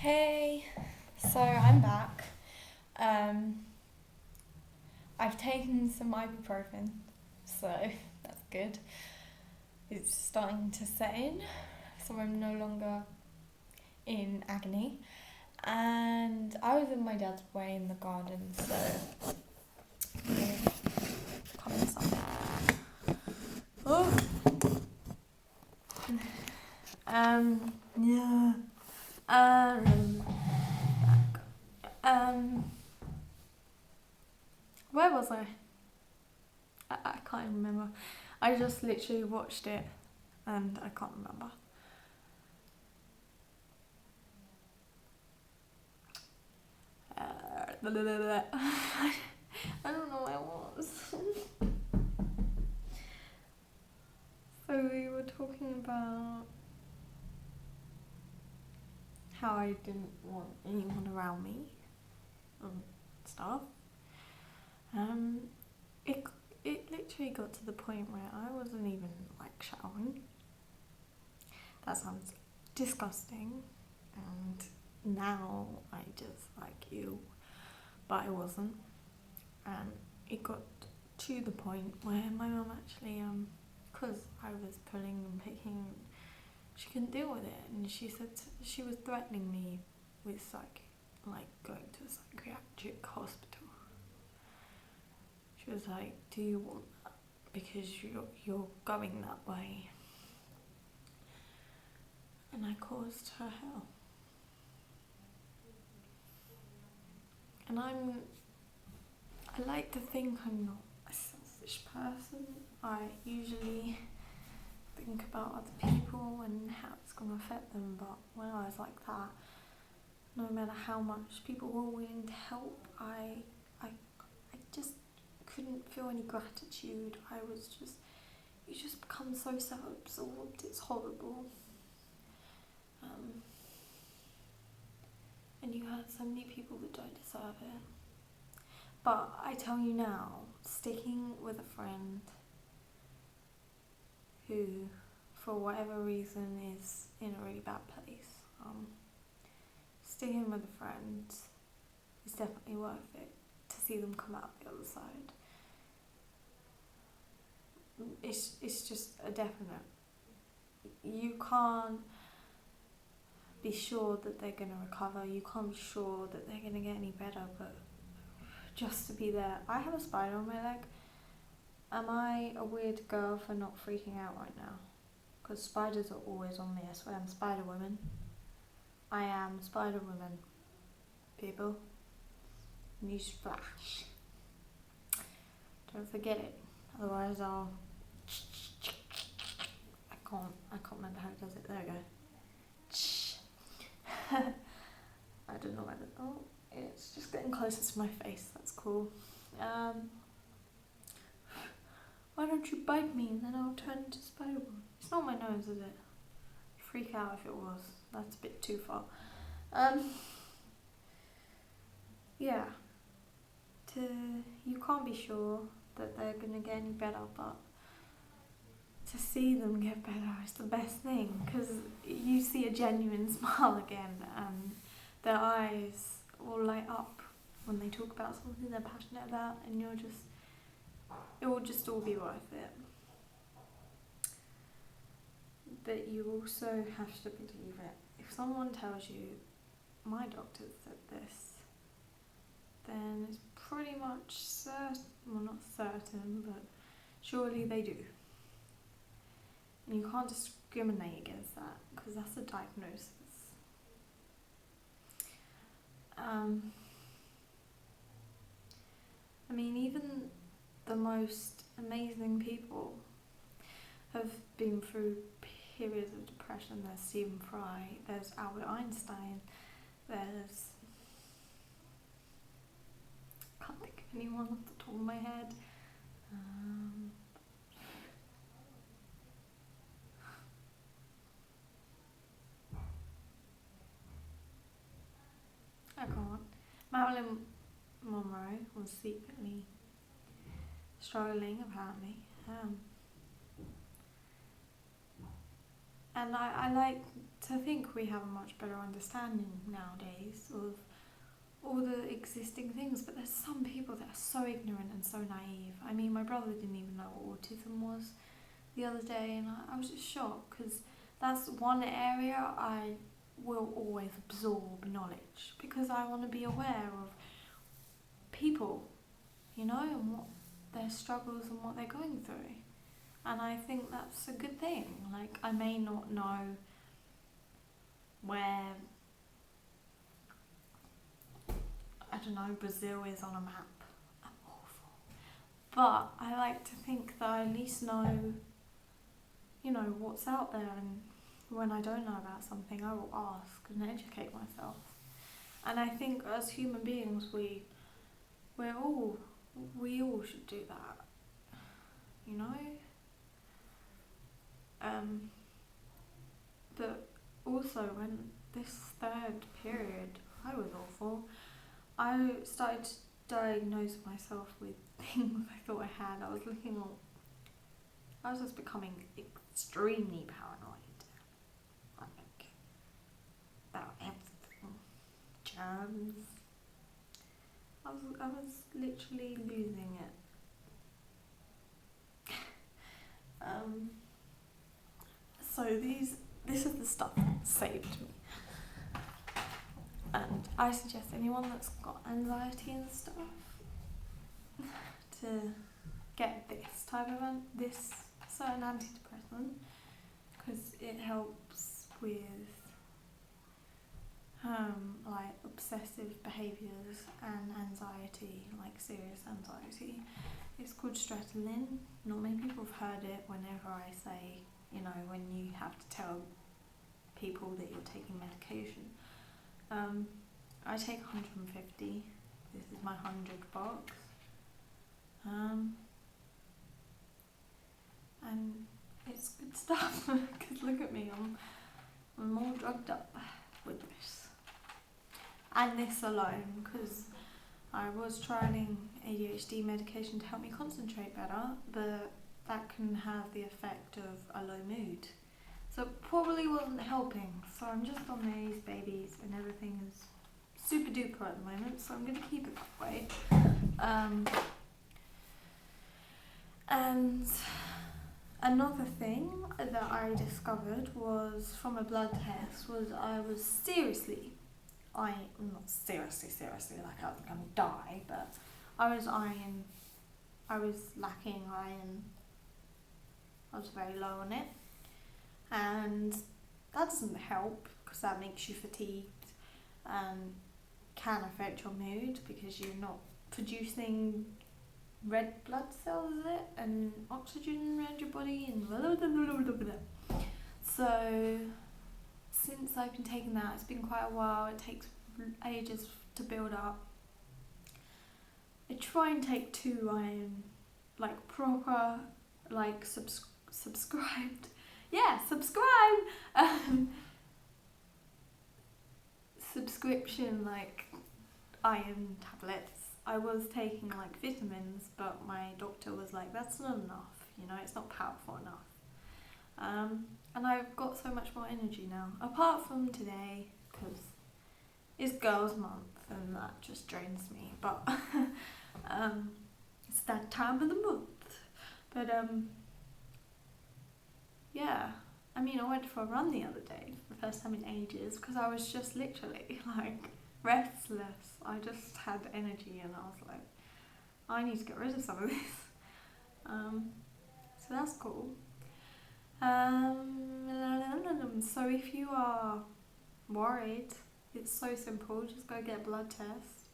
Hey, so I'm back. I've taken some ibuprofen, so that's good. It's starting to set in, so I'm no longer in agony. And I was in my dad's way in the garden, so come inside. Oh. Yeah. Where was I can't even remember. I just literally watched it and I can't remember. I don't know where I was. So we were talking about how I didn't want anyone around me and stuff. It literally got to the point where I wasn't even showering. That sounds disgusting, and now I just ew, but I wasn't. And it got to the point where my mum actually, because I was pulling and picking, she couldn't deal with it, and she said she was threatening me with going to a psychiatric hospital. She was like, "Do you want that? Because you're going that way." And I caused her hell. And I like to think I'm not a selfish person. I usually think about other people and how it's going to affect them, but when I was like that, no matter how much people were willing to help, I just couldn't feel any gratitude. You just become so self-absorbed, it's horrible. And you hurt so many people that don't deserve it. But I tell you now, sticking with a friend who, for whatever reason, is in a really bad place, sticking with a friend is definitely worth it to see them come out the other side. It's just a definite. You can't be sure that they're going to recover. You can't be sure that they're going to get any better, but just to be there. I have a spider on my leg. Am I a weird girl for not freaking out right now? Because spiders are always on me. I swear I'm Spider Woman. I am Spider Woman, people. Newsflash. Don't forget it. Otherwise I can't remember how it does it. There we go. I don't know whether. Oh, it's just getting closer to my face. That's cool. Why don't you bite me and then I'll turn into Spider-Man? It's not my nose, is it? I'd freak out if it was. That's a bit too far. Yeah. You can't be sure that they're gonna get any better, but to see them get better is the best thing, because you see a genuine smile again and their eyes will light up when they talk about something they're passionate about, and it will just all be worth it. But you also have to believe it. If someone tells you, my doctor said this, then it's pretty much certain, well, not certain, but surely they do. And you can't discriminate against that, because that's a diagnosis. Even the most amazing people have been through periods of depression. There's Stephen Fry, there's Albert Einstein, there's... can't think of anyone off the top of my head. I can't. Marilyn Monroe was secretly struggling, apparently. And I like to think we have a much better understanding nowadays of all the existing things, but there's some people that are so ignorant and so naive. I mean, my brother didn't even know what autism was the other day, and I was just shocked, because that's one area I will always absorb knowledge, because I want to be aware of people, you know, and what their struggles and what they're going through. And I think that's a good thing. Like, I may not know where, I don't know, Brazil is on a map. I'm awful. But I like to think that I at least know, you know, what's out there, and when I don't know about something, I will ask and educate myself. And I think as human beings, we all should do that, you know. But also, when this third period, I was awful. I started to diagnose myself with things I thought I had. I was just becoming extremely paranoid. Like, about everything. Germs. I was literally losing it. So this is the stuff that saved me. And I suggest anyone that's got anxiety and stuff to get this type of this certain antidepressant, because it helps with like obsessive behaviours and anxiety, like serious anxiety. It's called Stratolin. Not many people have heard it. Whenever I say, you know, when you have to tell people that you're taking medication. I take 150. This is my 100 box. And it's good stuff, because look at me, I'm all drugged up with this. And this alone, because I was trialing ADHD medication to help me concentrate better, but that can have the effect of a low mood. So it probably wasn't helping. So I'm just on these babies, and everything is super duper at the moment, so I'm going to keep it that way. And another thing that I discovered was from a blood test was not seriously, like I was going to die, but I was lacking iron. I was very low on it, and that doesn't help, because that makes you fatigued and can affect your mood, because you're not producing red blood cells, is it, and oxygen around your body, and blah, blah, blah, blah, blah. So since I've been taking that, it's been quite a while. It takes ages to build up. I try and take 2 iron, like proper, like subscribed. Yeah, subscribe. Subscription, like iron tablets. I was taking like vitamins, but my doctor was like, that's not enough, you know, it's not powerful enough. And I've got so much more energy now, apart from today, because it's girls' month and that just drains me, but it's that time of the month. But yeah, I mean, I went for a run the other day for the first time in ages, because I was just literally like restless. I just had energy, and I was like, I need to get rid of some of this. So that's cool. So if you are worried, it's so simple. Just go get a blood test.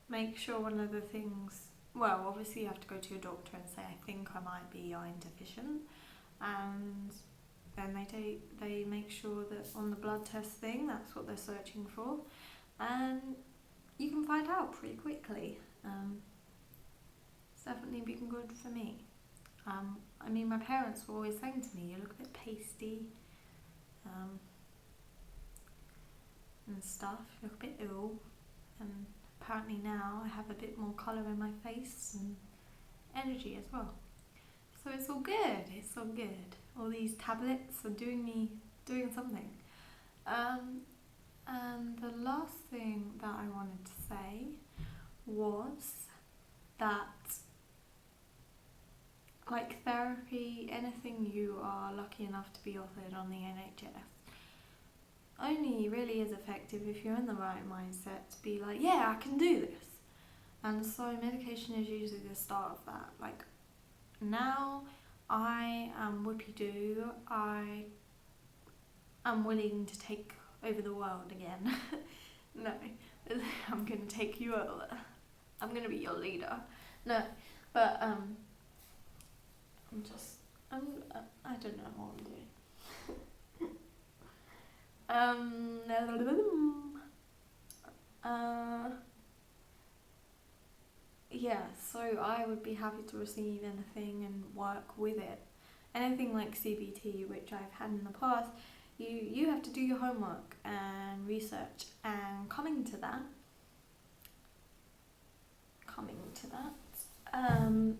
Make sure one of the things, well, obviously you have to go to your doctor and say, I think I might be iron deficient, and then they make sure that on the blood test thing, that's what they're searching for, and you can find out pretty quickly. It's definitely been good for me. I mean, my parents were always saying to me, you look a bit pasty, and stuff, you look a bit ill, and apparently now I have a bit more colour in my face and energy as well. So it's all good, all these tablets are doing me doing something. And the last thing that I wanted to say was that, like, therapy, anything you are lucky enough to be offered on the NHS, only really is effective if you're in the right mindset to be like, yeah, I can do this. And so medication is usually the start of that. Like, now I am whoopie-doo. I am willing to take over the world again. No, I'm going to take you over. I'm going to be your leader. No, but I don't know what I'm doing. Yeah, so I would be happy to receive anything and work with it. Anything like CBT, which I've had in the past, you have to do your homework and research. And coming to that, I'm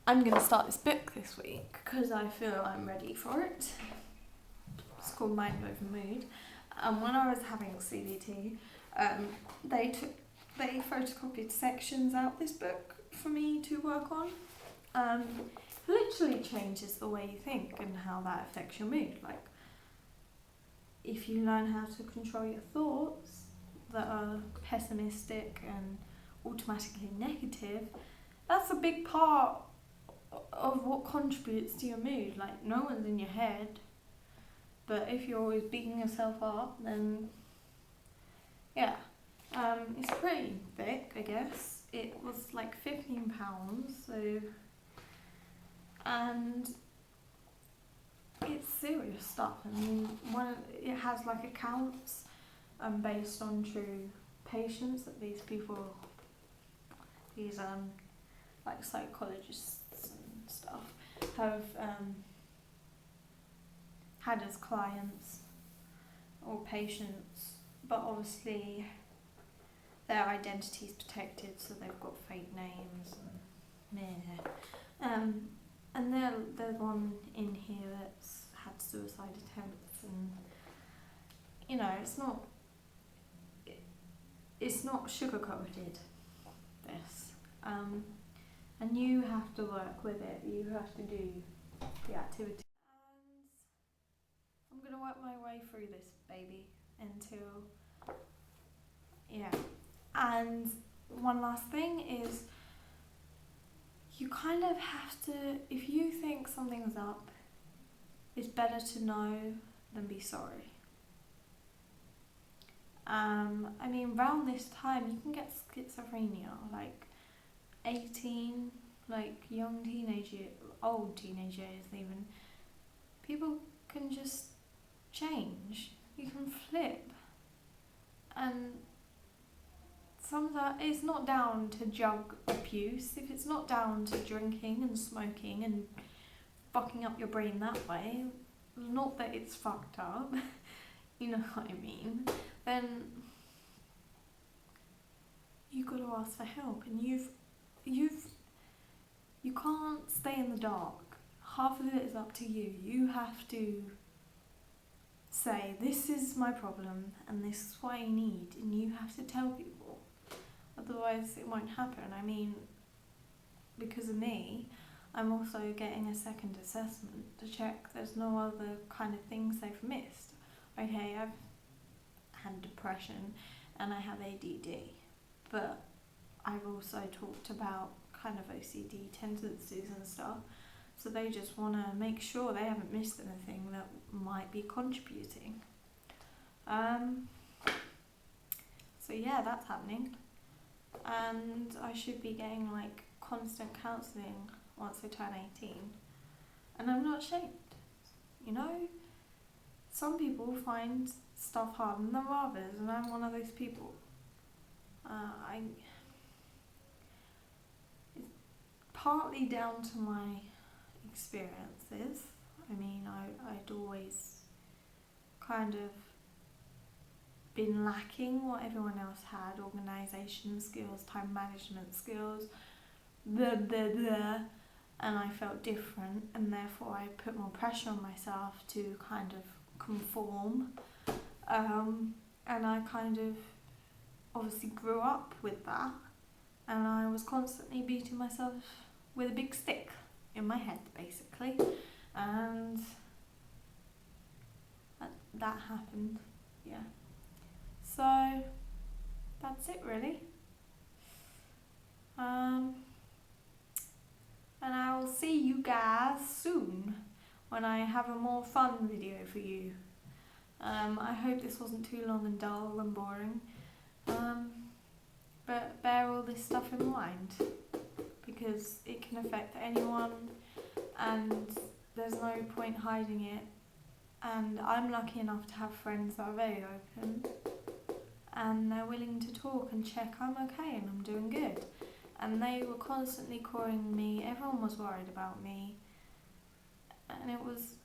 going to start this book this week because I feel I'm ready for it. It's called Mind Over Mood. When I was having CBT, they photocopied sections out this book for me to work on. It literally changes the way you think and how that affects your mood. Like, if you learn how to control your thoughts that are pessimistic and automatically negative, that's a big part of what contributes to your mood. Like, no one's in your head, but if you're always beating yourself up, then yeah. It's pretty thick, I guess. It was like £15, so, and it's serious stuff. I mean, it has like accounts based on true patients that these like psychologists and stuff have had as clients or patients, but obviously their identity is protected, so they've got fake names and there's one in here that's had suicide attempts, and you know, it's not sugar coated, this, and you have to work with it. You have to do the activity, and I'm gonna work my way through this baby until, yeah. And one last thing is, you kind of have to, if you think something's up, it's better to know than be sorry. I mean, around this time you can get schizophrenia, like 18, like young teenage years, old teenage years even. People can just change. You can flip. And sometimes it's not down to drug abuse. If it's not down to drinking and smoking and fucking up your brain that way, not that it's fucked up, you know what I mean, then you got to ask for help. And you can't stay in the dark. Half of it is up to you. You have to say, this is my problem and this is what I need, and you have to tell people. Otherwise it won't happen. I mean, because of me, I'm also getting a second assessment to check there's no other kind of things they've missed. Okay, I've had depression and I have ADD, but I've also talked about kind of OCD tendencies and stuff, so they just want to make sure they haven't missed anything that might be contributing. So yeah, that's happening. And I should be getting like constant counselling once I turn 18. And I'm not ashamed. You know, some people find stuff harder than others, and I'm one of those people. It's partly down to my experiences. I mean, I'd always kind of been lacking what everyone else had: organisation skills, time management skills, and I felt different, and therefore I put more pressure on myself to kind of conform. And I kind of obviously grew up with that, and I was constantly beating myself with a big stick in my head, basically, and that happened, yeah. So that's it, really. And I will see you guys soon when I have a more fun video for you. I hope this wasn't too long and dull and boring. But bear all this stuff in mind, because it can affect anyone and there's no point hiding it. And I'm lucky enough to have friends that are very open and they're willing to talk and check I'm okay and I'm doing good. And they were constantly calling me, everyone was worried about me, and it was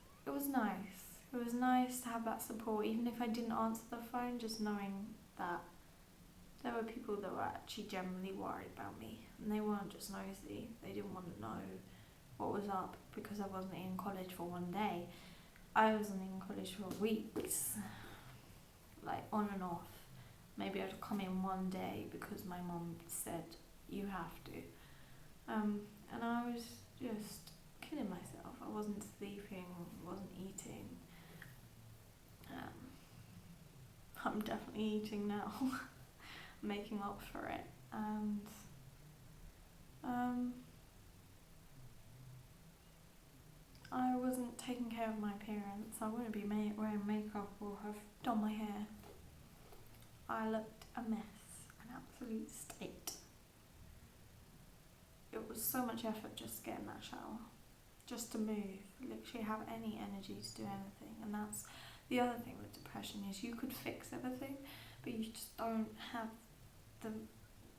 nice. It was nice to have that support, even if I didn't answer the phone, just knowing that there were people that were actually generally worried about me, and they weren't just nosy. They didn't want to know what was up because I wasn't in college for one day. I wasn't in college for weeks, like on and off. Maybe I'd come in one day because my mum said you have to, and I was just killing myself. I wasn't sleeping, wasn't eating. I'm definitely eating now, making up for it, and I wasn't taking care of my appearance. I wouldn't be wearing makeup or have done my hair. I looked a mess, an absolute state. It was so much effort just to get in that shower, just to move, literally have any energy to do anything. And that's the other thing with depression, is you could fix everything, but you just don't have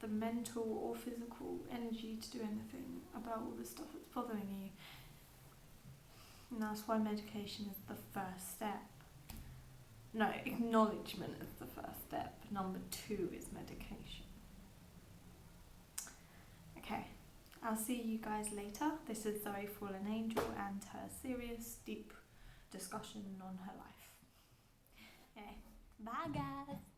the mental or physical energy to do anything about all the stuff that's bothering you. And that's why medication is the first step. No, acknowledgement is the first step. Number 2 is medication. Okay, I'll see you guys later. This is Zoefallenangel and her serious, deep discussion on her life. Okay, bye guys.